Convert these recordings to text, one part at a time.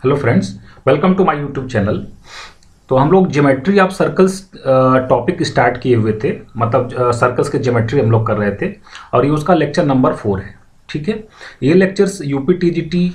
Hello friends, welcome to my YouTube channel. तो हम लोग geometry of circles topic start किए हुए थे, मतलब सर्कल्स के ज्योमेट्री हम लोग कर रहे थे और ये उसका लेक्चर नंबर 4 है। ठीक है, ये लेक्चर्स यूपी टीजीटी,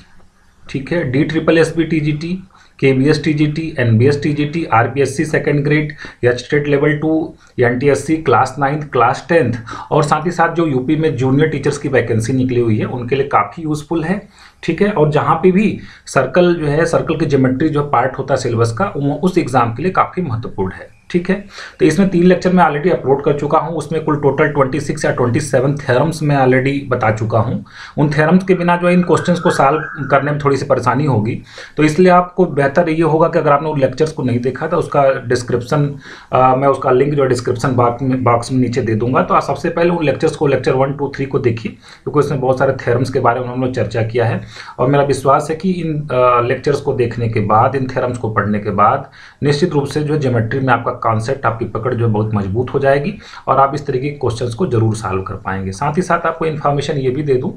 ठीक है, DSSB TGT, KBS TGT, NBS TGT, RPSC second grade, state level 2, NTSC class 9, class 10 और साथ ही साथ जो यूपी में जूनियर टीचर्स की वैकेंसी निकली हुई है उनके लिए काफ़ी यूजफुल है। ठीक है, और जहाँ पे भी सर्कल जो है, सर्कल की ज्योमेट्री जो पार्ट होता है सिलेबस का, उस एग्जाम के लिए काफ़ी महत्वपूर्ण है। ठीक है, तो इसमें 3 लेक्चर मैं ऑलरेडी अपलोड कर चुका हूँ। उसमें कुल टोटल 26 या 27 थ्योरम्स मैं ऑलरेडी बता चुका हूँ। उन थ्योरम्स के बिना जो इन क्वेश्चंस को सॉल्व करने में थोड़ी सी परेशानी होगी, तो इसलिए आपको बेहतर ये होगा कि अगर आपने उन लेक्चर्स को नहीं देखा तो उसका डिस्क्रिप्शन मैं उसका लिंक जो डिस्क्रिप्शन बॉक्स में नीचे दे दूंगा। तो आप सबसे पहले उन लेक्चर्स को, लेक्चर 1, 2, 3 को देखिए, क्योंकि उसमें बहुत सारे थ्योरम्स के बारे में हम लोग चर्चा किया है और मेरा विश्वास है कि इन लेक्चर्स को देखने के बाद, इन थ्योरम्स को पढ़ने के बाद निश्चित रूप से जो ज्योमेट्री में आपका कॉन्सेप्ट, आपकी पकड़ जो बहुत मजबूत हो जाएगी और आप इस तरीके के क्वेश्चंस को जरूर सॉल्व कर पाएंगे। साथ ही साथ आपको इन्फॉर्मेशन ये भी दे दूं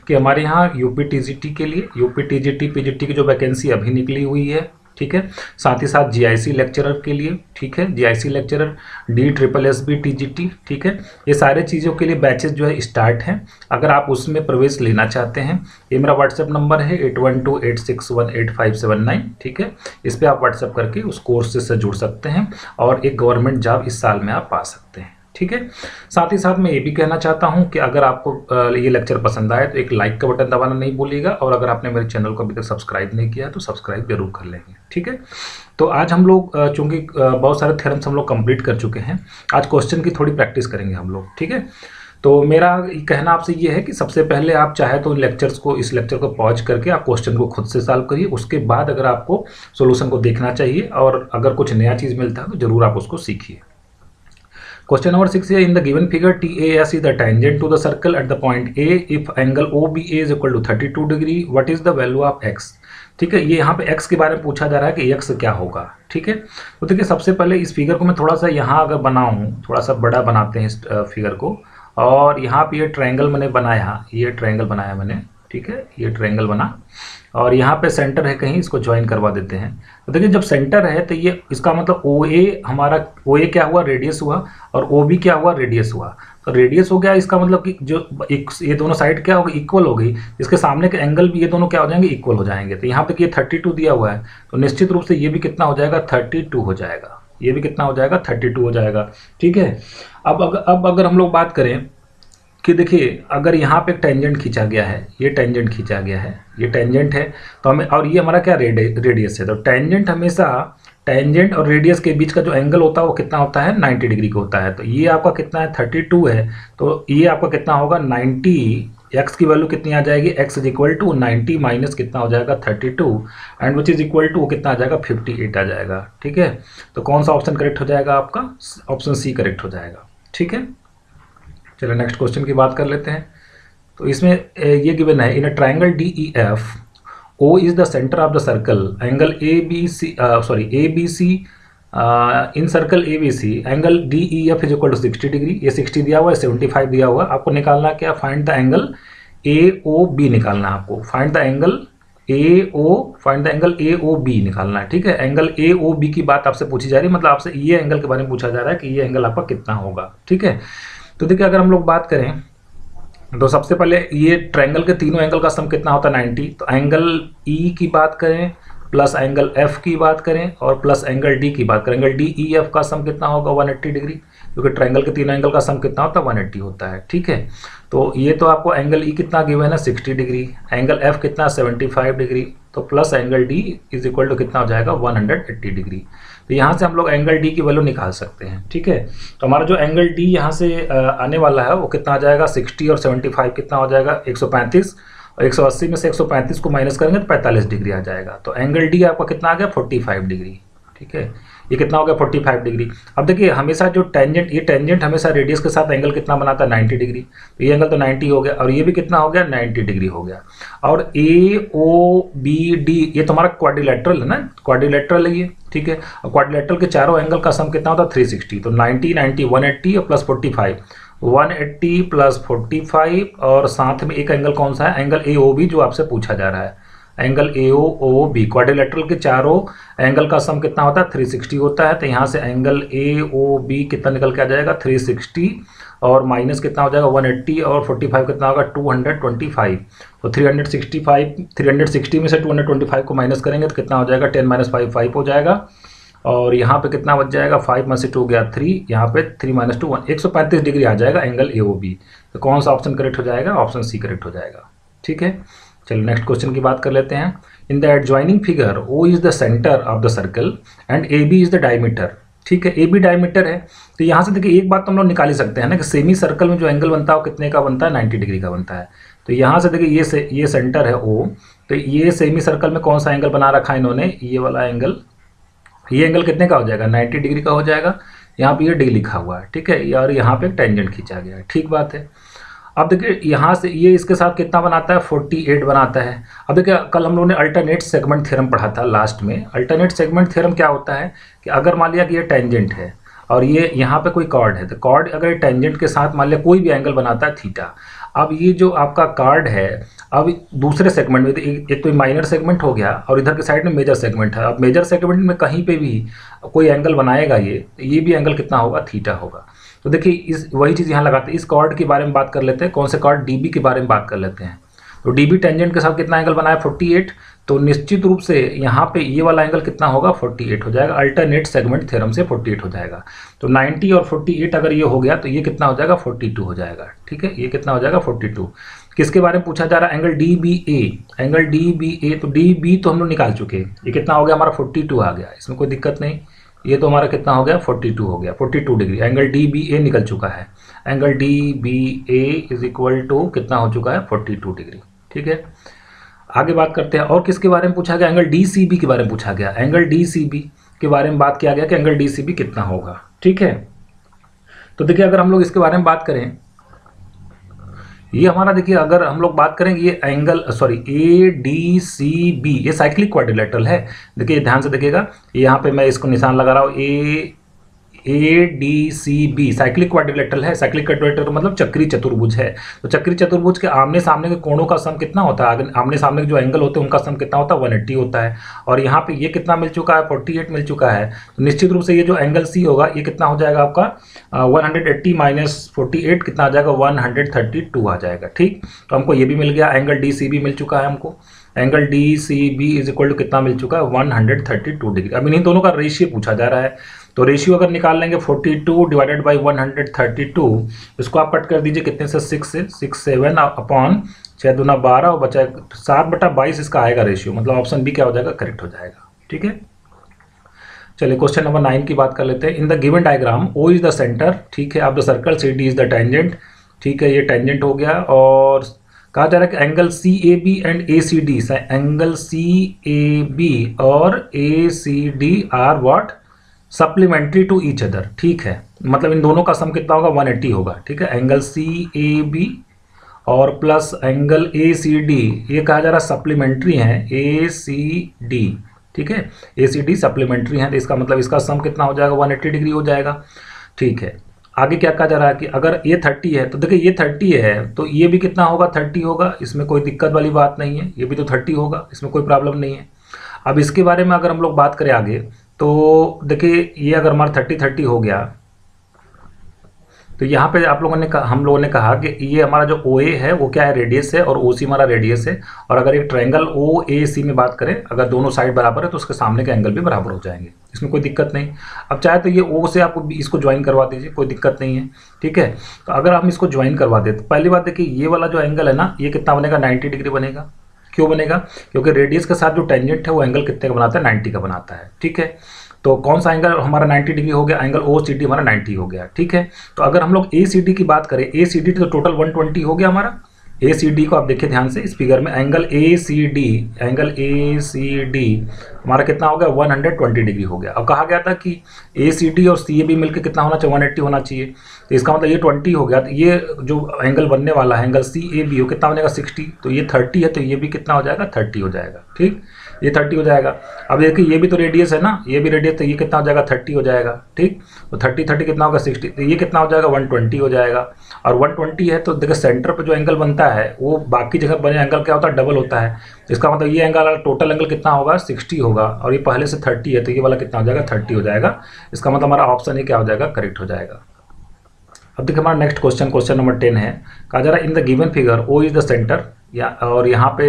कि हमारे यहाँ यूपी टीजीटी के लिए, यूपी टीजीटी पीजीटी की जो वैकेंसी अभी निकली हुई है, ठीक है, साथ ही साथ जीआईसी लेक्चरर के लिए, ठीक है, जीआईसी लेक्चरर, DSSB टीजीटी, ठीक है, ये सारे चीज़ों के लिए बैचेस जो है स्टार्ट हैं। अगर आप उसमें प्रवेश लेना चाहते हैं, ये मेरा व्हाट्सएप नंबर है 8128618579, ठीक है, इस पर आप व्हाट्सएप करके उस कोर्स से जुड़ सकते हैं और एक गवर्नमेंट जॉब इस साल में आप पा सकते हैं। ठीक है, साथ ही साथ मैं ये भी कहना चाहता हूं कि अगर आपको ये लेक्चर पसंद आए तो एक लाइक का बटन दबाना नहीं भूलिएगा और अगर आपने मेरे चैनल को अभी तक सब्सक्राइब नहीं किया तो सब्सक्राइब जरूर कर लेंगे। ठीक है, तो आज हम लोग चूंकि बहुत सारे थ्योरम्स हम लोग कंप्लीट कर चुके हैं, आज क्वेश्चन की थोड़ी प्रैक्टिस करेंगे हम लोग। ठीक है, तो मेरा कहना आपसे ये है कि सबसे पहले आप चाहे तो इस लेक्चर को पॉज करके आप क्वेश्चन को खुद से सॉल्व करिए। उसके बाद अगर आपको सोल्यूशन को देखना चाहिए और अगर कुछ नया चीज़ मिलता है तो जरूर आप उसको सीखिए। Question number 6 है, in the given figure TAS is the tangent to the circle at the point A if angle OBA is equal to 32 degree, what is the value of x? ठीक है, ये यहाँ पे x के बारे में पूछा जा रहा है कि x क्या होगा। ठीक है, तो देखिए सबसे पहले इस फिगर को मैं थोड़ा सा यहाँ अगर बनाऊँ, थोड़ा सा बड़ा बनाते हैं इस फिगर को, और यहाँ पे ये ट्रायंगल मैंने बनाया, ये ट्रायंगल बनाया मैंने, ठीक है, ये ट्रायंगल बना और यहाँ पे सेंटर है कहीं, इसको ज्वाइन करवा देते हैं। तो देखिए जब सेंटर है तो ये इसका मतलब OA हमारा, OA क्या हुआ, रेडियस हुआ, और OB क्या हुआ, रेडियस हुआ। तो रेडियस हो गया, इसका मतलब कि जो ये दोनों साइड क्या हो गई, इक्वल हो गई, इसके सामने के एंगल भी ये दोनों क्या हो जाएंगे, इक्वल हो जाएंगे। तो यहाँ पे ये 32 दिया हुआ है, तो निश्चित रूप से ये भी कितना हो जाएगा, 32 हो जाएगा, ये भी कितना हो जाएगा, 32 हो जाएगा। ठीक है, अब अगर हम लोग बात करें कि देखिए अगर यहाँ पे एक टेंजेंट खींचा गया है, ये टेंजेंट खींचा गया है, ये टेंजेंट है, तो हमें, और ये हमारा क्या रेडियस है, तो टेंजेंट हमेशा, टेंजेंट और रेडियस के बीच का जो एंगल होता है वो कितना होता है, 90 डिग्री का होता है। तो ये आपका कितना है, 32 है, तो ये आपका कितना होगा, 90, x की वैल्यू कितनी आ जाएगी, x is equal to 90 minus कितना हो जाएगा, 32 and which is equal to कितना आ जाएगा, 58 आ जाएगा। ठीक है, तो कौन सा ऑप्शन करेक्ट हो जाएगा आपका, ऑप्शन सी करेक्ट हो जाएगा। ठीक है, चलो नेक्स्ट क्वेश्चन की बात कर लेते हैं। तो इसमें ये गिवन है, in a triangle DEF O is the centre of the circle, angle ABC in circle ABC angle DEF is equal to 60 degree. ये 60 दिया हुआ है, 75 दिया हुआ है, आपको निकालना क्या, फाइंड द एंगल AOB निकालना है आपको, फाइंड द एंगल AOB निकालना है। ठीक है, एंगल AOB की बात आपसे पूछी जा रही है, मतलब आपसे ये एंगल के बारे में पूछा जा रहा है कि ये एंगल आपका कितना होगा। ठीक है, तो देखिए अगर हम लोग बात करें तो सबसे पहले ये ट्रायंगल के तीनों एंगल का सम कितना होता है, 90। तो एंगल E की बात करें प्लस एंगल F की बात करें और प्लस एंगल D की बात करें, एंगल DEF का सम कितना होगा, 180 डिग्री, क्योंकि ट्रायंगल के तीनों एंगल का सम कितना होता है, 180 होता है। ठीक है, तो ये तो आपको एंगल E कितना गिवन है, 60 डिग्री, एंगल F कितना, 75 डिग्री, तो plus angle D is equal to कितना हो जाएगा, 180 डिग्री। तो यहाँ से हम लोग एंगल D की वैल्यू निकाल सकते हैं। ठीक है, तो हमारा जो एंगल D यहाँ से आने वाला है वो कितना आ जाएगा, 60 और 75 कितना हो जाएगा, 135, और 180 में से 135 को माइनस करेंगे तो 45 डिग्री आ जाएगा। तो एंगल D आपका कितना आ गया, 45 डिग्री। ठीक है, ये कितना हो गया, 45 डिग्री। अब देखिए हमेशा जो टेंजेंट, ये टेंजेंट हमेशा रेडियस के साथ एंगल कितना बनाता है, 90 डिग्री, तो ये एंगल तो 90 हो गया और ये भी कितना हो गया, 90 डिग्री हो गया। और AOBD ये तुम्हारा क्वाड्रिलेटरल है ना, क्वाड्रिलेटरल है ये। ठीक है, और क्वाड्रिलेटरल के चारों एंगल का सम कितना होता है, 360, तो 90, 90, 180 और प्लस 45, 180 प्लस 45 और साथ में एक एंगल कौन सा है, एंगल AOB जो आपसे पूछा जा रहा है। एंगल AOB, क्वाड्रिलेटरल के चारों एंगल का सम कितना होता है 360 होता है। तो यहाँ से एंगल AOB कितना निकल के आ जाएगा 360 और माइनस कितना हो जाएगा 180 और 45 कितना होगा 225। तो 360 में से 225 को माइनस करेंगे तो कितना हो जाएगा 10 - 5 5 हो जाएगा। और यहाँ पे कितना बच जाएगा 5 में से 2 गया 3, यहाँ पे 3 - 2 1, 135 डिग्री आ जाएगा एंगल AOB। तो कौन सा ऑप्शन करेक्ट हो जाएगा, ऑप्शन सी करेक्ट हो जाएगा। ठीक है, चलो नेक्स्ट क्वेश्चन की बात कर लेते हैं। In the adjoining figure O is the centre of the circle and AB is the diameter. ठीक है, AB डायमीटर है। तो यहाँ से देखिए एक बात तो हम लोग निकाल ही सकते हैं ना कि सेमी सर्कल में जो एंगल बनता है वो कितने का बनता है 90 डिग्री का बनता है। तो यहाँ से देखिए ये सेंटर है O, तो ये सेमी सर्कल में कौन सा एंगल बना रखा है इन्होंने, ये वाला एंगल। ये एंगल कितने का हो जाएगा 90 डिग्री का हो जाएगा। यहाँ पे ये D लिखा हुआ है, ठीक है, और यहाँ पे टेंजेंट खींचा गया है। ठीक बात है। अब देखिए यहाँ से ये इसके साथ कितना बनाता है 48 बनाता है। अब देखिए कल हम लोगों ने अल्टरनेट सेगमेंट थ्योरम पढ़ा था लास्ट में। अल्टरनेट सेगमेंट थ्योरम क्या होता है कि अगर मान लिया कि ये टेंजेंट है और ये यहाँ पे कोई कॉर्ड है, तो कॉर्ड अगर टेंजेंट के साथ मान लिया कोई भी एंगल बनाता है थीटा। अब ये जो आपका कार्ड है अब दूसरे सेगमेंट में एक तो माइनर सेगमेंट हो गया और इधर के साइड में मेजर सेगमेंट है। अब मेजर सेगमेंट में कहीं पे भी कोई एंगल बनाएगा ये भी एंगल कितना होगा थीटा होगा। तो देखिए इस वही चीज़ यहाँ लगाते हैं। इस कॉर्ड के बारे में बात कर लेते हैं, कौन से कॉर्ड DB के बारे में बात कर लेते हैं। तो DB टेंजेंट के साथ कितना एंगल बनाया 48, तो निश्चित रूप से यहाँ पे ये वाला एंगल कितना होगा 48 हो जाएगा। अल्टरनेट सेगमेंट थ्योरम से 48 हो जाएगा। तो 90 और 48 अगर ये हो गया तो ये कितना हो जाएगा 42 हो जाएगा। ठीक है, ये कितना हो जाएगा 42। किसके बारे में पूछा जा रहा है एंगल DBA। एंगल DBA तो DB तो हम लोग निकाल चुके हैं, ये कितना हो गया हमारा 42 आ गया, इसमें कोई दिक्कत नहीं। ये तो हमारा कितना हो गया 42 हो गया, 42 डिग्री। एंगल DBA निकल चुका है। Angle DBA is equal to कितना हो चुका है 42 डिग्री। ठीक है, आगे बात करते हैं। और किसके बारे में पूछा गया एंगल DCB के बारे में पूछा गया। एंगल DCB के बारे में बात किया गया कि एंगल DCB कितना होगा। ठीक है, तो देखिए अगर हम लोग इसके बारे में बात करें, ये हमारा देखिए अगर हम लोग बात करेंगे ये एंगल ADCB ये साइक्लिक क्वाड्रिलेटरल है। देखिए ध्यान से देखिएगा, यहाँ पे मैं इसको निशान लगा रहा हूँ ADCB साइक्लिक क्वाड्रिलेटरल है। साइक्लिक क्वाड्रिलेटरल मतलब चक्री चतुर्भुज है। तो चक्री चतुर्भुज के आमने सामने के कोणों का सम कितना होता है, आमने सामने के जो एंगल होते हैं उनका सम कितना होता है 180 होता है। और यहाँ पे ये कितना मिल चुका है 48 मिल चुका है। तो निश्चित रूप से ये जो एंगल C होगा ये कितना हो जाएगा आपका 180 माइनस 48 कितना आ जाएगा 132 आ जाएगा। ठीक, तो हमको ये भी मिल गया। एंगल DCB मिल चुका है हमको। Angle DCB is equal to कितना मिल चुका है 132 डिग्री। अब इन्हीं दोनों का रेशियो पूछा जा रहा है। तो रेशियो अगर निकाल लेंगे 42 डिवाइडेड बाई 132, इसको आप कट कर दीजिए कितने से 6 से 6 7 अपॉन 6 दूना 12 और बचा 7/22 इसका आएगा रेशियो। मतलब ऑप्शन बी क्या हो जाएगा करेक्ट हो जाएगा। ठीक है, चलिए क्वेश्चन नंबर 9 की बात कर लेते हैं। इन the given diagram O is the centre, ठीक है, of the circle, CD is the tangent. ठीक है, ये टेंजेंट हो गया। और कहा जा रहा है कि angle CAB and ACD, angle CAB और ACD are what supplementary to each other. ठीक है, मतलब इन दोनों का सम कितना होगा 180 होगा। ठीक है, एंगल CAB और प्लस एंगल ACD ये कहा जा रहा है सप्लीमेंट्री है ACD। ठीक है, ACD सप्लीमेंट्री है, तो इसका मतलब इसका सम कितना हो जाएगा 180 डिग्री हो जाएगा। ठीक है, आगे क्या कहा जा रहा है कि अगर ये 30 है तो देखिए ये 30 है तो ये भी कितना होगा 30 होगा, इसमें कोई दिक्कत वाली बात नहीं है। ये भी तो 30 होगा, इसमें कोई प्रॉब्लम नहीं है। अब इसके बारे में अगर हम लोग बात करें आगे तो देखिए ये अगर हमारा 30 हो गया तो यहाँ पे हम लोगों ने कहा कि ये हमारा जो OA है वो क्या है रेडियस है और OC हमारा रेडियस है। और अगर एक ट्रायंगल OAC में बात करें, अगर दोनों साइड बराबर है तो उसके सामने के एंगल भी बराबर हो जाएंगे, इसमें कोई दिक्कत नहीं। अब चाहे तो ये O से आप इसको ज्वाइन करवा दीजिए, कोई दिक्कत नहीं है। ठीक है, तो अगर हम इसको ज्वाइन करवा दें तो पहली बात देखिए ये वाला जो एंगल है ना ये कितना बनेगा 90 डिग्री बनेगा। क्यों बनेगा, क्योंकि रेडियस के साथ जो टेंजेंट है वो एंगल कितने का बनाता है 90 का बनाता है। ठीक है, तो कौन सा एंगल हमारा 90 डिग्री हो गया, एंगल OCD हमारा 90 हो गया। ठीक है, तो अगर हम लोग ACD की बात करें, ACD तो टोटल 120 हो गया हमारा। ACD को आप देखिए ध्यान से इस फिगर में, एंगल ACD हमारा कितना हो गया 120 डिग्री हो गया। अब कहा गया था कि ACD और CAB मिलकर कितना होना चाहिए 180 होना चाहिए। तो इसका मतलब ये 20 हो गया। तो ये जो एंगल बनने वाला है एंगल CAB वो कितना बनेगा 60। तो ये 30 है तो ये भी कितना हो जाएगा 30 हो जाएगा। ठीक, ये 30 हो जाएगा। अब देखिए ये भी तो रेडियस है ना, ये भी रेडियस, तो ये कितना हो जाएगा 30 हो जाएगा। ठीक, तो 30 कितना होगा 60, तो ये कितना हो जाएगा 120 हो जाएगा। और 120 है तो देखिए सेंटर पर जो एंगल बनता है वो बाकी जगह बने एंगल क्या होता है डबल होता है। इसका मतलब ये एंगल, टोटल एंगल कितना होगा 60 होगा, और ये पहले से 30 है तो ये वाला कितना हो जाएगा 30 हो जाएगा। इसका मतलब हमारा ऑप्शन ही क्या हो जाएगा, करेक्ट हो जाएगा। अब देखिए हमारा नेक्स्ट क्वेश्चन, क्वेश्चन नंबर 10 है, कहा जा रहा है in the given figure O is the centre, या और यहाँ पे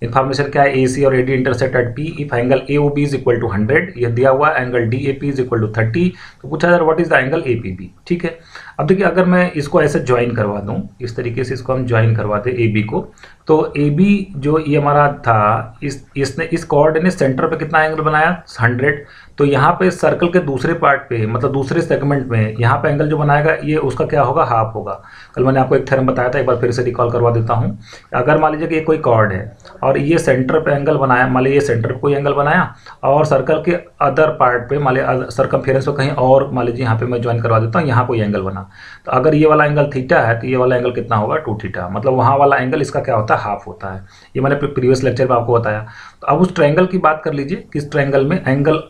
इन्फॉर्मेशन क्या है, ए सी और A D intersect at P if angle A O B is equal to 100, यह दिया हुआ angle D A P is equal to 30, तो पूछा जा रहा है what is the angle A P B. ठीक है, अब देखिए अगर मैं इसको ऐसे ज्वाइन करवा दूँ, इस तरीके से इसको हम ज्वाइन करवाते ए बी को, तो ए बी जो ये हमारा था, इसने इस कॉर्ड ने सेंटर पे कितना एंगल बनाया 100, तो यहाँ पे सर्कल के दूसरे पार्ट पे, मतलब दूसरे सेगमेंट में यहाँ पे एंगल जो बनाएगा ये उसका क्या होगा, हाफ होगा। कल मैंने आपको एक थ्योरम बताया था, एक बार फिर से रिकॉल करवा देता हूँ। अगर मान लीजिए कि ये कोई कॉर्ड है और ये सेंटर पे एंगल बनाया, मान लीजिए ये सेंटर पे कोई एंगल बनाया, और सर्कल के अदर पार्ट पे मान लीजिए सर्कमफेरेंस पे कहीं और, मान लीजिए यहाँ पे मैं ज्वाइन करवा देता हूँ, यहाँ कोई एंगल बना, तो अगर ये वाला एंगल थीटा है तो ये वाला एंगल कितना होगा 2 थीटा, मतलब वहाँ वाला एंगल इसका क्या होता है, हाफ होता है। ये मैंने प्रीवियस लेक्चर में आपको बताया। तो अब उस ट्रायंगल की बात कर लीजिए, किस ट्रायंगल में, angle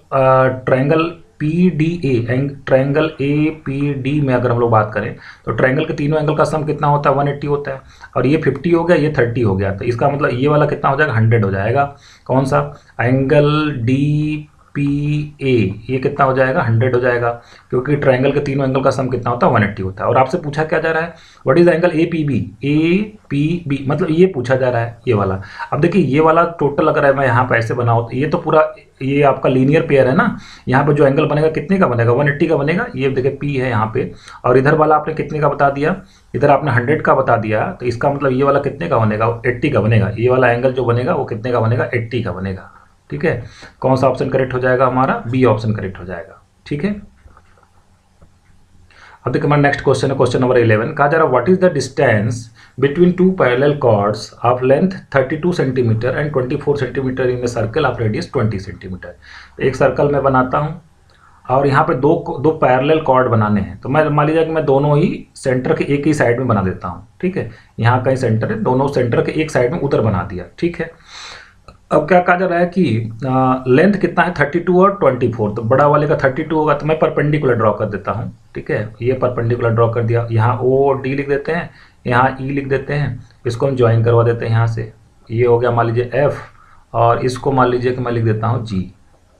triangle P D A, triangle A P D में अगर हम लोग बात करें तो ट्रायंगल के तीनों एंगल का सम कितना होता है 180 होता है, और ये 50 हो गया, ये 30 हो गया, तो इसका मतलब ये वाला कितना हो जाएगा 100 हो जाएगा। कौन सा एंगल डी पी ए, ये कितना हो जाएगा 100 हो जाएगा, क्योंकि ट्रायंगल के तीनों एंगल का सम कितना होता है 180 होता है। और आपसे पूछा क्या जा रहा है, what is angle A P B, A P B मतलब ये पूछा जा रहा है, ये वाला। अब देखिए ये वाला टोटल अगर मैं यहाँ पे ऐसे बनाऊँ तो ये तो पूरा ये आपका लीनियर पेयर है ना, यहाँ पे जो एंगल बनेगा कितने का बनेगा 180 का बनेगा, ये देखिए पी है यहाँ पे, और इधर वाला आपने कितने का बता दिया, इधर आपने 100 का बता दिया, तो इसका मतलब ये वाला कितने का बनेगा 80 का बनेगा, ये वाला एंगल जो बनेगा वो कितने का बनेगा 80 का बनेगा। ठीक है, कौन सा ऑप्शन करेक्ट हो जाएगा हमारा, बी ऑप्शन करेक्ट हो जाएगा। ठीक है, अब देखिए हमारा नेक्स्ट क्वेश्चन है, क्वेश्चन नंबर 11, कहा जा रहा है what is the distance between two parallel chords of length 32 centimetre and 24 centimetre in a circle of radius 20 centimetre. एक सर्कल में बनाता हूँ और यहाँ पे दो पैरेलल कॉर्ड बनाने हैं, तो मैं मान लीजिए कि मैं दोनों ही सेंटर के एक ही साइड में बना देता हूँ। ठीक है, यहाँ कहीं सेंटर है, दोनों सेंटर के एक साइड में उधर बना दिया। ठीक है, अब क्या कहा जा रहा है कि लेंथ कितना है 32 और 24, तो बड़ा वाले का 32 होगा, तो मैं परपेंडिकुलर ड्रॉ कर देता हूँ। ठीक है, ये परपेंडिकुलर ड्रॉ कर दिया, यहाँ ओ डी लिख देते हैं, यहाँ ई लिख देते हैं, इसको हम ज्वाइन करवा देते हैं यहाँ से, ये हो गया मान लीजिए एफ, और इसको मान लीजिए कि मैं लिख देता हूँ जी।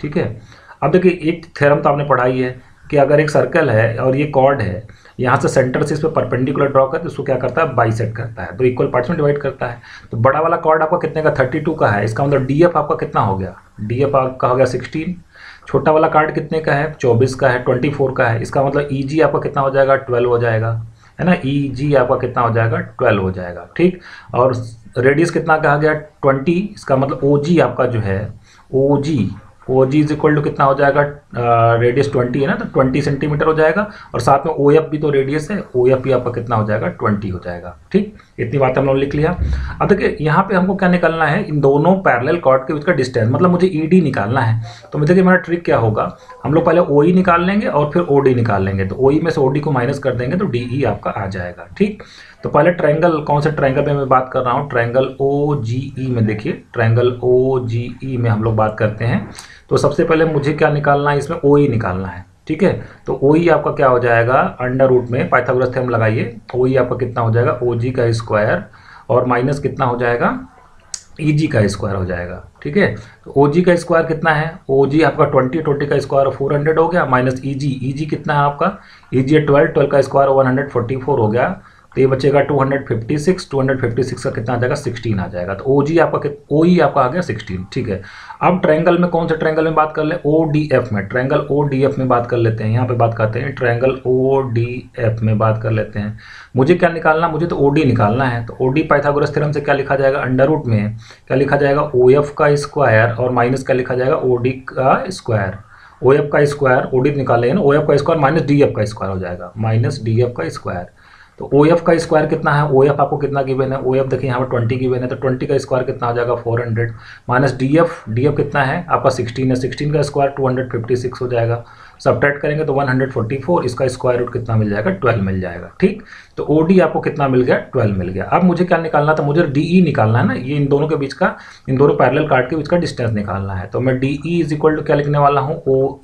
ठीक है, अब देखिए एक थ्योरम तो आपने पढ़ाई है कि अगर एक सर्कल है और ये कॉर्ड है, यहाँ से सेंटर से इस पर परपेंडिकुलर ड्रॉ करते, उसको क्या करता है बाइसेक्ट करता है, तो इक्वल पार्ट्स में डिवाइड करता है। तो बड़ा वाला कॉर्ड आपका कितने का 32 का है, इसका मतलब डी एफ आपका कितना हो गया, डी एफ आपका हो गया 16। छोटा वाला कार्ड कितने का है 24 का है, 24 का है, इसका मतलब ई जी आपका कितना हो जाएगा 12 हो जाएगा, है ना, ई जी आपका कितना हो जाएगा 12 हो जाएगा। ठीक, और रेडियस कितना कहा गया 20, इसका मतलब ओ जी आपका जो है ओ जी इज इक्वल टू कितना हो जाएगा, रेडियस 20 है ना, तो 20 सेंटीमीटर हो जाएगा, और साथ में ओ एफ भी तो रेडियस है, ओ एफ भी आपका कितना हो जाएगा 20 हो जाएगा। ठीक, इतनी बात हम लोग लिख लिया। अब देखिए यहाँ पे हमको क्या निकालना है, इन दोनों पैरेलल कॉर्ड के बीच का डिस्टेंस, मतलब मुझे ई डी निकालना है। तो देखिए मेरा ट्रिक क्या होगा, हम लोग पहले ओ ई निकाल लेंगे और फिर ओ डी निकाल लेंगे, तो ओ ई में से ओ डी को माइनस कर देंगे तो डी ई आपका आ जाएगा। ठीक, तो पहले ट्रायंगल, कौन से ट्रायंगल में मैं बात कर रहा हूँ, ट्रायंगल ओ जी ई में, देखिए ट्रायंगल ओ जी ई में हम लोग बात करते हैं। तो सबसे पहले मुझे क्या निकालना है, इसमें ओ ई निकालना है। ठीक है, तो ओ ई आपका क्या हो जाएगा, अंडर रूट में पाइथागोरस थ्योरम लगाइए, ओ ई आपका कितना हो जाएगा ओ जी का स्क्वायर और माइनस कितना हो जाएगा ई जी का स्क्वायर हो जाएगा। ठीक है, तो ओ जी का स्क्वायर कितना है, ओ जी आपका 20 का स्क्वायर 400 हो गया, माइनस ई जी कितना है आपका, ई जी 12 का स्क्वायर 144 हो गया, तो ये बचेगा 256 का कितना आ जाएगा 16 आ जाएगा। तो ओ जी आपका ओ ई आपका आ गया 16। ठीक है, अब ट्रायंगल में, कौन से ट्रायंगल में बात कर ले, ओ डी एफ में, ट्रायंगल ओ डी एफ में बात कर लेते हैं, यहाँ पे बात करते हैं ट्रायंगल ओ डी एफ में बात कर लेते हैं। मुझे क्या निकालना, मुझे तो ओ डी निकालना है, तो ओ डी पाइथागोरस थ्योरम से क्या लिखा जाएगा, अंडर रूट में क्या लिखा जाएगा ओ एफ का स्क्वायर और माइनस क्या लिखा जाएगा ओ डी का स्क्वायर, ओ एफ का स्क्वायर ओ डी निकालेंगे ना, ओ एफ का स्क्वायर माइनस डी एफ का स्क्वायर हो जाएगा, माइनस डी एफ का स्क्वायर। तो ओ एफ का स्क्वायर कितना है, ओ एफ आपको कितना गिवन है, ओ एफ देखिए यहाँ पर 20 गिवन है, तो 20 का स्क्वायर कितना आ जाएगा 400 माइनस डी एफ कितना है आपका 16 है, 16 का स्क्वायर 256 हो जाएगा, सब्ट्रैक्ट करेंगे तो 144, इसका स्क्वायर रूट कितना मिल जाएगा 12 मिल जाएगा। ठीक, तो ओ डी आपको कितना मिल गया 12 मिल गया। अब मुझे क्या निकालना था, मुझे डी ई निकालना है ना, ये इन दोनों के बीच का, इन दोनों पैरेलल कार्ड के बीच का डिस्टेंस निकालना है। तो मैं D E is equal to क्या लिखने वाला हूँ, O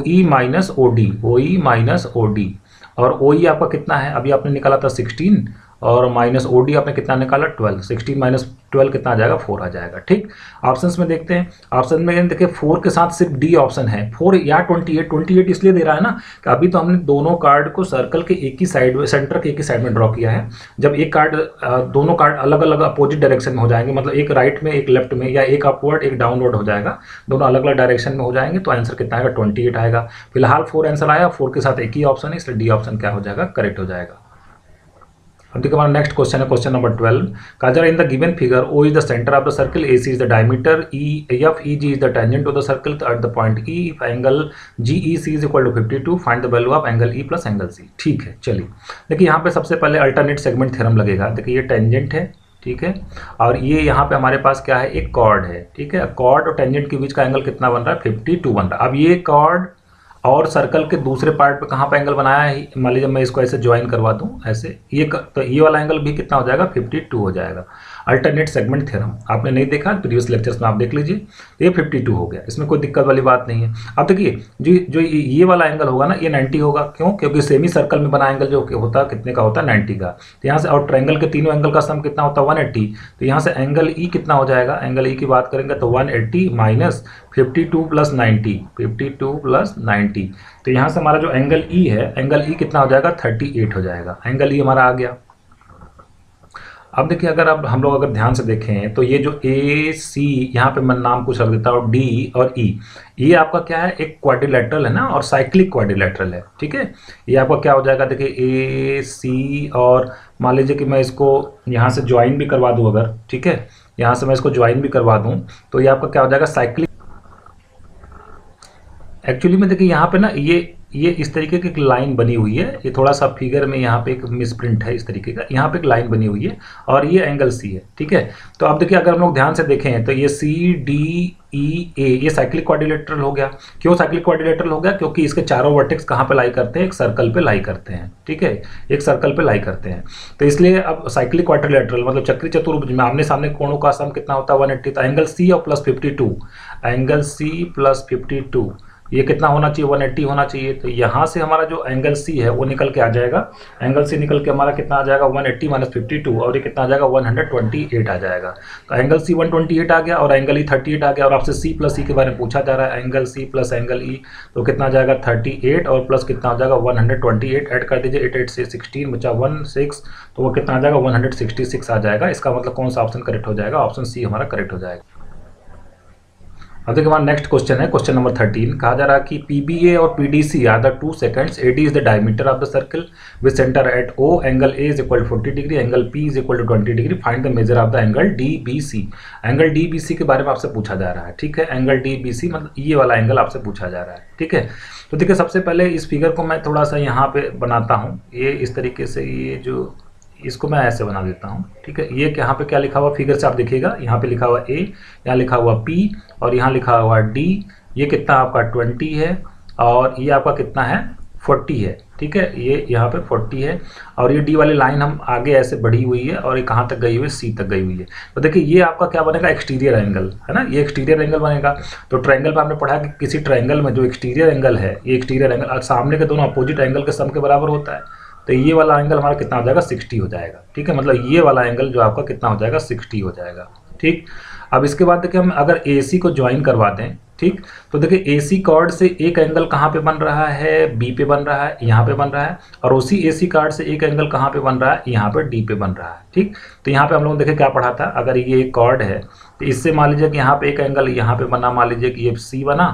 E minus O D, O E minus O D, और ओ ई आपका कितना है, अभी आपने निकाला था 16 और माइनस OD आपने कितना निकाला 12, 16 माइनस 12 कितना आ जाएगा 4 आ जाएगा। ठीक, ऑप्शंस में देखते हैं। ऑप्शन में देखिए 4 के साथ सिर्फ डी ऑप्शन है, 4 या 28 इसलिए दे रहा है ना कि अभी तो हमने दोनों कार्ड को सर्कल के एक ही साइड में, सेंटर के एक ही साइड में ड्रॉ किया है। जब एक कार्ड दोनों कार्ड अलग अलग अपोजिट डायरेक्शन में हो जाएंगे, मतलब एक राइट में एक लेफ्ट में, या एक अपवर्ड एक डाउनवर्ड हो जाएगा, दोनों अलग अलग डायरेक्शन में हो जाएंगे, तो आंसर कितना आएगा 28 आएगा। फिलहाल 4 आंसर आया, 4 के साथ एक ही ऑप्शन है, इसलिए डी ऑप्शन क्या हो जाएगा, करेक्ट हो जाएगा। अब देखिए हमारा नेक्स्ट क्वेश्चन है क्वेश्चन नंबर 12। काजर in the given figure O is the centre of the circle, AC is the diameter, FEG is the tangent to the circle at the point E, if angle GEC is equal to 52, find the value of angle E plus angle C। ठीक है, चलिए देखिए यहाँ पे सबसे पहले alternate segment theorem लगेगा। देखिए ये टेंजेंट है, ठीक है, और ये यहाँ पे हमारे पास क्या है, एक कॉर्ड है। ठीक है, कॉर्ड और टेंजेंट के बीच का एंगल कितना बन रहा है, 52 बन रहा है। अब ये कॉर्ड और सर्कल के दूसरे पार्ट पे कहाँ पे एंगल बनाया है, मान लीजिए मैं इसको ऐसे ज्वाइन करवा दूँ ऐसे, तो ये वाला एंगल भी कितना हो जाएगा, 52 हो जाएगा। अल्टरनेट सेगमेंट थ्योरम आपने नहीं देखा, प्रीवियस लेक्चर्स में आप देख लीजिए, ये 52 हो गया, इसमें कोई दिक्कत वाली बात नहीं है। अब देखिए जो ये वाला एंगल होगा ना, ये 90 होगा। क्यों? क्योंकि सेमी सर्कल में बना एंगल जो होता है कितने का होता है, 90 का। तो यहाँ से, और ट्रायंगल के तीनों एंगल का सम कितना होता है, 180। तो यहाँ से एंगल E कितना हो जाएगा, एंगल E की बात करेंगे तो 180 माइनस 52 प्लस 90, 52 प्लस 90। तो यहाँ से हमारा जो एंगल E है, एंगल E कितना हो जाएगा, 38 हो जाएगा। एंगल E हमारा आ गया। अब देखिए अगर अब हम लोग अगर ध्यान से देखें तो ये जो AC, यहाँ पे मैं नाम कुछ रख देता हूँ, D और E, ये आपका क्या है, एक क्वाड्रिलेटरल है ना, और साइक्लिक क्वाड्रिलेटरल है। ठीक है, ये आपका क्या हो जाएगा, देखिए AC, और मान लीजिए कि मैं इसको यहाँ से ज्वाइन भी करवा दूँ अगर, ठीक है, यहाँ से मैं इसको ज्वाइन भी करवा दूँ, तो ये आपका क्या हो जाएगा, साइक्लिक। एक्चुअली में देखिए यहाँ पे ना ये इस तरीके की एक लाइन बनी हुई है, ये थोड़ा सा फिगर में यहाँ पे एक मिसप्रिंट है इस तरीके का, यहाँ पे एक लाइन बनी हुई है और ये एंगल C है। ठीक है, तो अब देखिए अगर हम लोग ध्यान से देखें तो ये CDEA ये साइक्लिक क्वाड्रिलेटरल हो गया। क्यों साइक्लिक क्वाड्रिलेटरल हो गया? क्योंकि इसके चारों वर्टेक्स कहाँ पे लाई करते हैं, एक सर्कल पे लाई करते हैं। ठीक है, एक सर्कल पे लाई करते हैं, तो इसलिए अब साइक्लिक क्वाड्रिलेटरल मतलब चक्री चतुर्भुज में आमने सामने कोणों का सम कितना होता है, 180। तो एंगल C और प्लस 52, एंगल C प्लस 52 ये कितना होना चाहिए, 180 होना चाहिए। तो यहाँ से हमारा जो एंगल C है वो निकल के आ जाएगा, एंगल C निकल के हमारा कितना आ जाएगा, 180 माइनस 52, और ये कितना आ जाएगा, 128 आ जाएगा। तो एंगल C 128 आ गया और एंगल E 38 आ गया, और आपसे C प्लस E के बारे में पूछा जा रहा है, angle C plus angle E, तो कितना आ जाएगा 38 और प्लस कितना हो जाएगा 128, ऐड कर दीजिए, 8 से 16 बचा 16, तो वो कितना आ जाएगा 166 आ जाएगा। इसका मतलब कौन सा ऑप्शन करेक्ट हो जाएगा, ऑप्शन C हमारा करेक्ट हो जाएगा। अब देखिए हमारा नेक्स्ट क्वेश्चन है क्वेश्चन नंबर 13। कहा जा रहा है कि PBA और PDC are the 2 secants, AD is the diameter of the circle with centre at O, angle A is equal to 40 degree, angle P is equal to 20 degree, find the measure of the angle DBC। Angle DBC के बारे में आपसे पूछा जा रहा है। ठीक है, एंगल DBC मतलब ये वाला एंगल आपसे पूछा जा रहा है। ठीक है, तो देखिए सबसे पहले इस फिगर को मैं थोड़ा सा यहाँ पे बनाता हूँ, ये इस तरीके से, ये जो इसको मैं ऐसे बना देता हूँ। ठीक है, ये यहाँ पे क्या लिखा हुआ फिगर से आप देखिएगा, यहाँ पे लिखा हुआ A, यहाँ लिखा हुआ P और यहाँ लिखा हुआ D। ये कितना आपका 20 है और ये आपका कितना है 40 है। ठीक है, ये यहाँ पे 40 है और ये D वाली लाइन हम आगे ऐसे बढ़ी हुई है और ये कहाँ तक गई हुई है, C तक गई हुई है। तो देखिए ये आपका क्या बनेगा, एक्सटीरियर एंगल है ना, ये एक्सटीरियर एंगल बनेगा। तो ट्रायंगल पे आपने पढ़ा कि किसी ट्रायंगल में जो एक्सटीरियर एंगल है, ये एक्सटीरियर एंगल सामने के दोनों अपोजिट एंगल के सम के बराबर होता है। तो ये वाला एंगल हमारा कितना हो जाएगा, 60 हो जाएगा। ठीक है, मतलब ये वाला एंगल जो आपका कितना हो जाएगा, 60 हो जाएगा। ठीक, अब इसके बाद देखिए हम अगर AC को ज्वाइन करवा दें, ठीक, तो देखिए AC कॉर्ड से एक एंगल कहाँ पे बन रहा है, B पे बन रहा है, यहाँ पे बन रहा है, और उसी AC कॉर्ड से एक एंगल कहाँ पे बन रहा है, यहाँ पे D पे बन रहा है। ठीक, तो यहाँ पे हम लोग देखें क्या पढ़ा था, अगर ये एक कॉर्ड है तो इससे मान लीजिए कि यहाँ पे एक एंगल यहाँ पे बना, मान लीजिए कि ये C बना,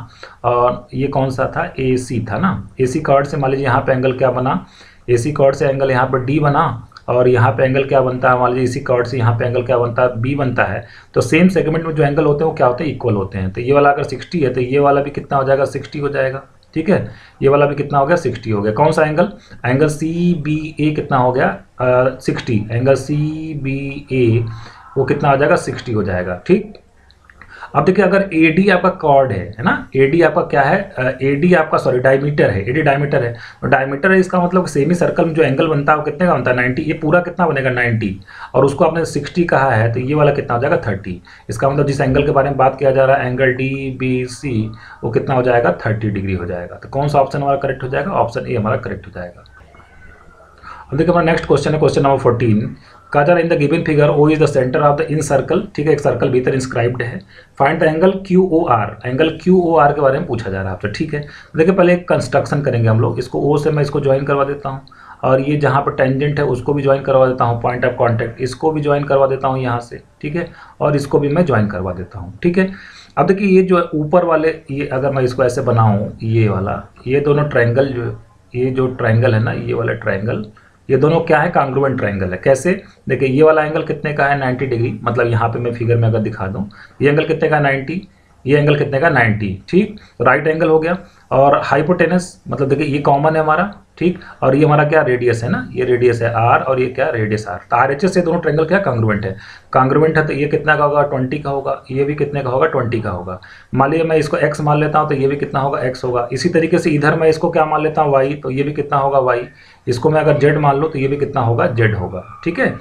और ये कौन सा था, AC था ना। AC कॉर्ड से मान लीजिए यहाँ पे एंगल क्या बना, AC कॉर्ड से एंगल यहाँ पर D बना, और यहाँ पे एंगल क्या बनता है, मान लीजिए इसी कॉर्ड से यहाँ पे एंगल क्या बनता है, B बनता है। तो सेम सेगमेंट में जो एंगल होते हैं वो क्या होते हैं, इक्वल होते हैं। तो ये वाला अगर 60 है तो ये वाला भी कितना हो जाएगा, 60 हो जाएगा। ठीक है, ये वाला भी कितना हो गया, 60 हो गया। कौन सा एंगल, एंगल CBA कितना हो गया, 60, एंगल CBA वो कितना हो जाएगा, 60 हो जाएगा। ठीक, अब देखिए अगर AD आपका कॉर्ड है ना, AD आपका क्या है, AD आपका सॉरी डायमीटर है, AD डायमीटर है। तो डायमीटर है, इसका मतलब सेमी सर्कल में जो एंगल बनता है वो कितने का बनता है, 90। ये पूरा कितना बनेगा, 90, और उसको आपने 60 कहा है तो ये वाला कितना हो जाएगा, 30। इसका मतलब जिस एंगल के बारे में बात किया जा रहा है एंगल DBC वो कितना हो जाएगा, 30 डिग्री हो जाएगा। तो कौन सा ऑप्शन हमारा करेक्ट हो जाएगा, ऑप्शन A हमारा करेक्ट हो जाएगा। अब देखिए हमारा नेक्स्ट क्वेश्चन है क्वेश्चन नंबर 14। कहा जा रहा है in the given figure O is the centre of the incircle, ठीक है, एक सर्कल भीतर इंस्क्राइब्ड है। Find the angle Q O R, angle Q O R के बारे में पूछा जा रहा है आपसे, ठीक है। देखिए पहले एक कंस्ट्रक्शन करेंगे हम लोग, इसको ओ से मैं इसको ज्वाइन करवा देता हूँ, और ये जहाँ पर टेंजेंट है उसको भी ज्वाइन करवा देता हूँ, पॉइंट ऑफ कॉन्टैक्ट इसको भी ज्वाइन करवा देता हूँ यहाँ से, ठीक है, और इसको भी मैं ज्वाइन करवा देता हूँ, ठीक है। अब देखिए ये जो ऊपर वाले, ये अगर मैं इसको ऐसे बनाऊँ, ये वाला, ये दोनों ट्रायंगल जो, ये जो ट्रायंगल है ना, ये वाला ट्रायंगल, ये दोनों क्या है, कांग्रुएंट ट्रायंगल है। कैसे, देखिए ये वाला एंगल कितने का है, 90 डिग्री, मतलब यहाँ पे मैं फिगर में अगर दिखा दूँ, ये एंगल कितने का, 90, ये एंगल कितने का, 90, ठीक, राइट एंगल हो गया। और हाइपोटेनस, मतलब देखिए ये कॉमन है हमारा, ठीक, और ये हमारा क्या रेडियस है ना, ये रेडियस है आर, और ये क्या रेडियस आर, तो RHS से दोनों ट्रायंगल क्या कांग्रुएंट है, कांग्रुएंट है, तो ये कितना का होगा, 20 का होगा, ये भी कितने का होगा, 20 का होगा। मान लीजिए मैं इसको x मान लेता हूँ, तो ये भी कितना होगा, x होगा। इसी तरीके से इधर मैं इसको क्या मान लेता हूँ, y, तो ये भी कितना होगा, y। इसको मैं अगर z मान लूँ तो ये भी कितना होगा, z होगा, ठीक है।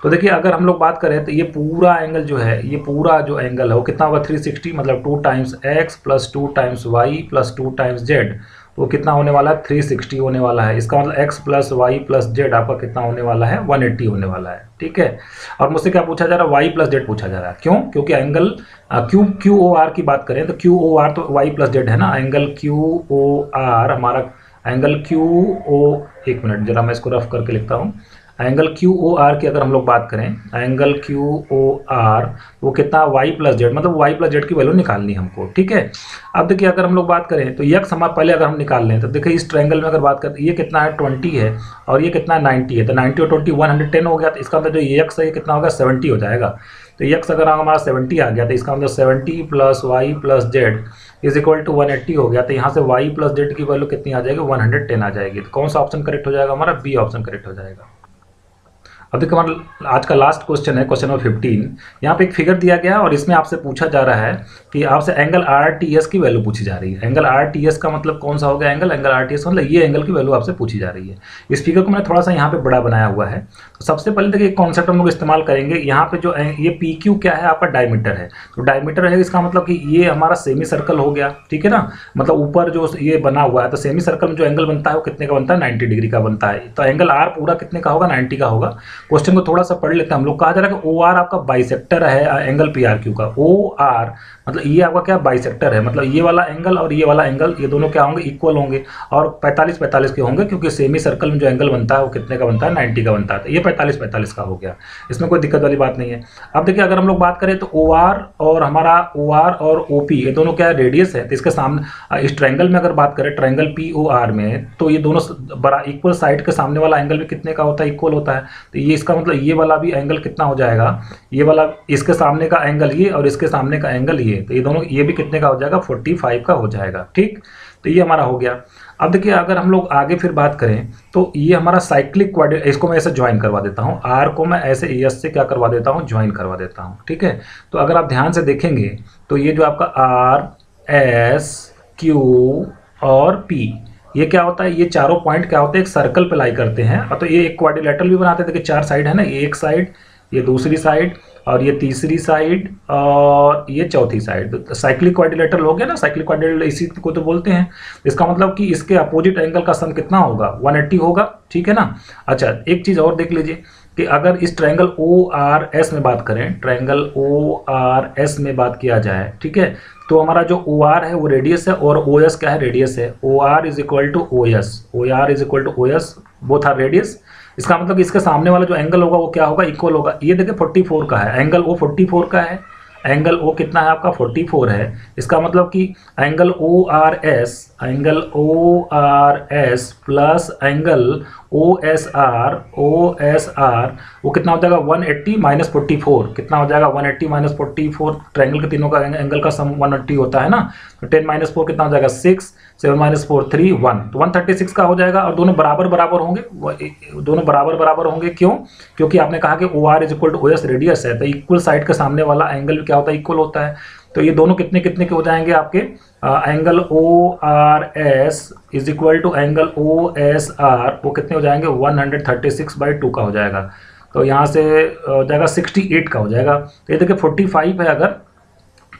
तो देखिए अगर हम लोग बात करें तो ये पूरा एंगल जो है, ये पूरा जो एंगल है वो कितना होगा, 360, मतलब 2 times x plus 2 times y plus 2 times z, वो कितना होने वाला है, 360 होने वाला है। इसका मतलब x plus y plus z आपका कितना होने वाला है, 180 होने वाला है, ठीक है। और मुझसे क्या पूछा जा रहा है, y प्लस जेड पूछा जा रहा है। क्यों, क्योंकि एंगल क्यू ओ आर की बात करें तो क्यू ओ आर तो y प्लस जेड है ना, एंगल क्यू ओ आर हमारा एंगल क्यू ओ, एक मिनट जरा मैं इसको रफ करके लिखता हूँ। एंगल क्यू ओ आर की अगर हम लोग बात करें, एंगल क्यू ओ आर वो कितना, वाई प्लस जेड, मतलब वाई प्लस जेड की वैल्यू निकालनी है हमको, ठीक है। अब देखिए अगर हम लोग बात करें तो यक्स हमारा पहले अगर हम निकाल लें तो देखिए इस ट्रायंगल में अगर बात करें तो ये कितना है, 20 है, और ये कितना है, 90 है, तो 90 और 20 110 हो गया। तो इसका मतलब जो यक्स है ये कितना होगा, 70 हो जाएगा। तो यक्स अगर हमारा 70 आ गया तो इसका मतलब 70 plus y plus z is equal to 180 हो गया। तो यहाँ से वाई प्लस जेड की वैल्यू कितनी आ जाएगी, 110 आ जाएगी। तो कौन सा ऑप्शन करेक्ट हो जाएगा हमारा, बी ऑप्शन करेक्ट हो जाएगा। अब देखिए हमारा आज का लास्ट क्वेश्चन है क्वेश्चन नंबर 15। यहाँ पे एक फिगर दिया गया है और इसमें आपसे पूछा जा रहा है कि आपसे एंगल RTS की वैल्यू पूछी जा रही है। एंगल RTS का मतलब कौन सा हो गया एंगल, एंगल RTS मतलब ये एंगल की वैल्यू आपसे पूछी जा रही है। इस फिगर को मैंने थोड़ा सा यहाँ पे बड़ा बनाया हुआ है। तो सबसे पहले देखिए एक कॉन्सेप्ट हम लोग इस्तेमाल करेंगे। यहाँ पे जो ये PQ क्या है, आपका डायमीटर है। तो डायमीटर है, इसका मतलब कि ये हमारा सेमी सर्कल हो गया, ठीक है ना, मतलब ऊपर जो ये बना हुआ है, तो सेमी सर्कल में जो एंगल बनता है वो कितने का बनता है, 90 डिग्री का बनता है। तो एंगल R पूरा कितने का होगा, 90 का होगा। क्वेश्चन को थोड़ा सा पढ़ लेते हैं हम लोग। कहा जा रहा है कि OR आपका बाइसेक्टर है एंगल PRQ का। OR मतलब ये आपका क्या, बाइसेक्टर है, मतलब ये वाला एंगल और ये वाला एंगल ये दोनों क्या होंगे, इक्वल होंगे और 45-45 के होंगे, क्योंकि सेमी सर्कल में जो एंगल बनता है वो कितने का बनता है, 90 का बनता है। तो ये 45-45 का हो गया, इसमें कोई दिक्कत वाली बात नहीं है। अब देखिए अगर हम लोग बात करें तो OR और हमारा OR और OP ये दोनों क्या रेडियस है। तो इसके सामने इस ट्रायंगल में अगर बात करें, ट्रायंगल POR में, तो ये दोनों बड़ा इक्वल साइड के सामने वाला एंगल भी कितने का होता है, इक्वल होता है। तो ये इसका मतलब ये वाला भी एंगल कितना हो जाएगा, ये वाला इसके सामने का एंगल ये और इसके सामने का एंगल ये, तो ये दोनों ये भी कितने का हो जाएगा, 45 का हो जाएगा, ठीक। तो ये हमारा हो गया। अब देखिए अगर हम लोग आगे फिर बात करें तो ये हमारा साइक्लिक क्वाड्रेंट, इसको मैं ऐसे ज्वाइन करवा देता हूँ, आर को मैं ऐसे एस से क्या करवा देता हूँ, ज्वाइन करवा देता हूँ, ठीक है। तो अगर आप ध्यान से देखेंगे तो ये जो आपका आर एस क्यू और पी ये क्या होता है, ये चारों पॉइंट क्या होते हैं, एक सर्कल पे लाई करते हैं। और तो ये एक क्वाड्रिलेटरल भी बनाते हैं। देखिए 4 साइड है ना, ये एक साइड, ये दूसरी साइड और ये तीसरी साइड और ये चौथी साइड। तो साइक्लिक क्वाड्रिलेटरल हो गया ना, साइक्लिक क्वाड्रिलेटरल इसी को तो बोलते हैं। इसका मतलब कि इसके अपोजिट एंगल का सम कितना होगा, 180 होगा, ठीक है ना। अच्छा एक चीज़ और देख लीजिए कि अगर इस ट्रायंगल ORS में बात करें, ट्रायंगल ORS में बात किया जाए, ठीक है, तो हमारा जो OR है वो रेडियस है और OS क्या है, रेडियस है। OR is equal to OS, OR is equal to OS, both are radius. इसका मतलब कि इसके सामने वाला जो एंगल होगा वो क्या होगा, इक्वल होगा। ये देखिए 44 का है एंगल, O 44 का है, एंगल O कितना है आपका, 44 है। इसका मतलब कि angle ORS plus angle OSR वो कितना हो जाएगा, 180 माइनस 44, कितना हो जाएगा, 180 माइनस 44। ट्रायंगल के तीनों का एंगल का सम 180 होता है ना। तो 10 माइनस 4 कितना हो जाएगा, 6, 7 माइनस 4 3 1, तो 136 का हो जाएगा। और दोनों बराबर बराबर होंगे, दोनों बराबर बराबर होंगे। क्यों, क्योंकि आपने कहा कि OR is equal to OS radius है, तो इक्वल साइड के सामने वाला एंगल क्या होता है, इक्वल होता है। तो ये दोनों कितने कितने के हो जाएंगे आपके, angle ORS is equal to angle OSR वो कितने हो जाएंगे, 136/2 का हो जाएगा। तो यहाँ से हो जाएगा 68 का हो जाएगा। तो ये देखिए 45 है अगर,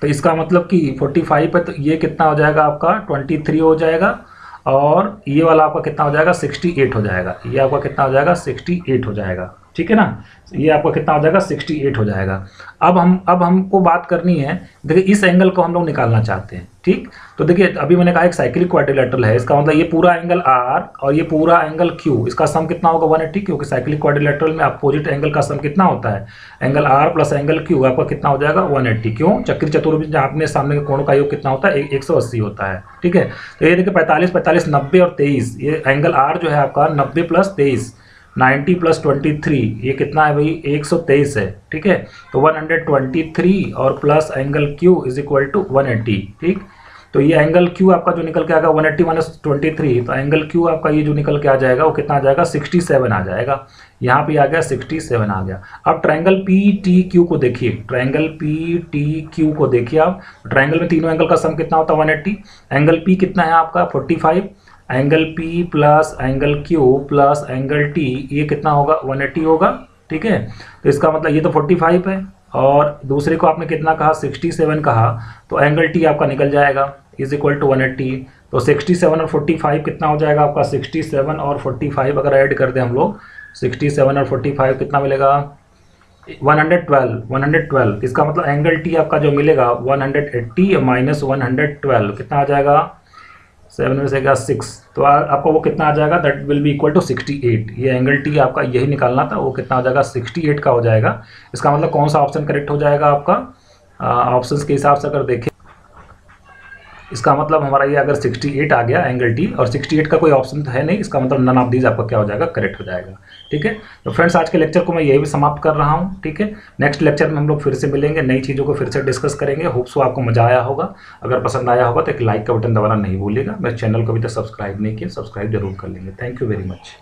तो इसका मतलब कि 45 है तो ये कितना हो जाएगा आपका 23 हो जाएगा। और ये वाला आपका कितना हो जाएगा 68 हो जाएगा। ये आपका कितना हो जाएगा 68 हो जाएगा, ठीक है ना। ये आपका कितना हो जाएगा 68 हो जाएगा। अब हमको बात करनी है, देखिए इस एंगल को हम लोग निकालना चाहते हैं, ठीक। तो देखिए अभी मैंने कहा एक साइक्लिक क्वाड्रिलेटरल है, इसका मतलब ये पूरा एंगल R और ये पूरा एंगल Q, इसका सम कितना होगा 180, क्योंकि साइक्लिक क्वाड्रिलेटरल में अपोजिट एंगल का सम कितना होता है, angle R plus angle Q आपका कितना हो जाएगा 180। क्यों, चक्री चतुर्भुज आपने सामने के कोणों का योग कितना होता है 180 होता है, ठीक है। तो ये देखिए 45 45 90 और 23, ये एंगल R जो है आपका 90 प्लस 23 90 प्लस 23, ये कितना है भाई 123 है, ठीक है। तो 123 और plus angle Q is equal to 180, ठीक। तो ये एंगल Q आपका जो निकल के आएगा 180 माइनस 23, तो एंगल Q आपका ये जो निकल के आ जाएगा वो कितना आ जाएगा 67 आ जाएगा। यहाँ पे आ गया 67 आ गया। अब ट्रायंगल PTQ को देखिए, ट्रायंगल PTQ को देखिए आप, ट्रायंगल में तीनों एंगल का सम कितना होता है 180, एंगल P कितना है आपका 45, angle P plus angle Q plus angle T ये कितना होगा 180 होगा, ठीक है। तो इसका मतलब ये तो 45 है और दूसरे को आपने कितना कहा 67 कहा, तो एंगल T आपका निकल जाएगा इज इक्वल टू 180। तो 67 और 45 कितना हो जाएगा आपका 67 और 45 अगर ऐड कर दें हम लोग 67 और 45 कितना मिलेगा 112। इसका मतलब एंगल T आपका जो मिलेगा 180 माइनस 112 कितना आ जाएगा 7 में से क्या 6, तो आपको वो कितना आ जाएगा that will be equal to 68। ये एंगल T आपका यही निकालना था, वो कितना आ जाएगा 68 का हो जाएगा। इसका मतलब कौन सा ऑप्शन करेक्ट हो जाएगा आपका, ऑप्शंस के हिसाब से अगर देखें इसका मतलब हमारा ये अगर 68 आ गया एंगल T और 68 का कोई ऑप्शन तो है नहीं, इसका मतलब नन ऑफ दीज आपका क्या हो जाएगा करेक्ट हो जाएगा, ठीक है। तो फ्रेंड्स आज के लेक्चर को मैं यही भी समाप्त कर रहा हूँ, ठीक है। नेक्स्ट लेक्चर में हम लोग फिर से मिलेंगे, नई चीज़ों को फिर से डिस्कस करेंगे। होप सो आपको मजा आया होगा। अगर पसंद आया होगा तो एक लाइक का बटन दबाना नहीं भूलिएगा। मेरे चैनल को अभी तक सब्सक्राइब नहीं किया, सब्सक्राइब जरूर कर लेंगे। Thank you very much.